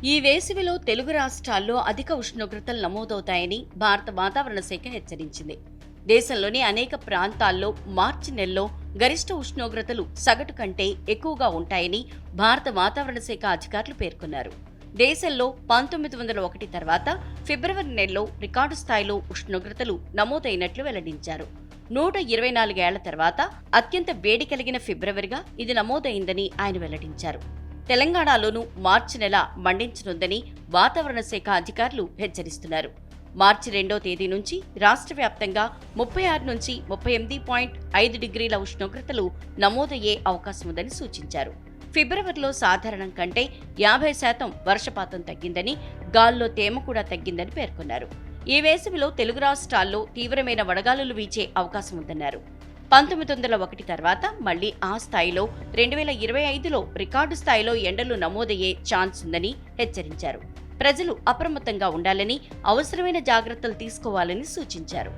ఈ వేసవిలో తెలుగు రాష్ట్రాల్లో అధిక ఉష్ణోగ్రతలు నమోదవుతాయని భారత వాతావరణ శాఖ హెచ్చరించింది. దేశంలోని అనేక ప్రాంతాల్లో మార్చి నెలలో గరిష్ట ఉష్ణోగ్రతలు సగటు కంటే ఎక్కువగా ఉంటాయని భారత వాతావరణ శాఖ అధికారులు పేర్కొన్నారు. దేశంలో 1901 తర్వాత ఫిబ్రవరి నెలలో రికార్డు స్థాయిలో ఉష్ణోగ్రతలు నమోదైనట్లు వెల్లడించారు. 124 ఏళ్ల తర్వాత అత్యంత వేడి కలిగిన ఫిబ్రవరిగా ఇది నమోదైందని ఆయన వెల్లడించారు. తెలంగాణలోనూ మార్చి నెల మండించనుందని వాతావరణ శాఖ అధికారులు హెచ్చరిస్తున్నారు. మార్చి 2వ తేదీ నుంచి రాష్ట్ర వ్యాప్తంగా 36 నుంచి 38.5 డిగ్రీల ఉష్ణోగ్రతలు నమోదయ్యే అవకాశం ఉందని సూచించారు. ఫిబ్రవరిలో సాధారణం కంటే 50% వర్షపాతం తగ్గిందని, గాల్లో తేమ కూడా తగ్గిందని పేర్కొన్నారు. ఈ వేసవిలో తెలుగు రాష్ట్రాల్లో తీవ్రమైన వడగాలులు వీచే అవకాశం ఉందన్నారు. 1901 తర్వాత మళ్లీ ఆ స్థాయిలో 2025లో రికార్డు స్థాయిలో ఎండలు నమోదయ్యే ఛాన్స్ ఉందని హెచ్చరించారు. ప్రజలు అప్రమత్తంగా ఉండాలని, అవసరమైన జాగ్రత్తలు తీసుకోవాలని సూచించారు.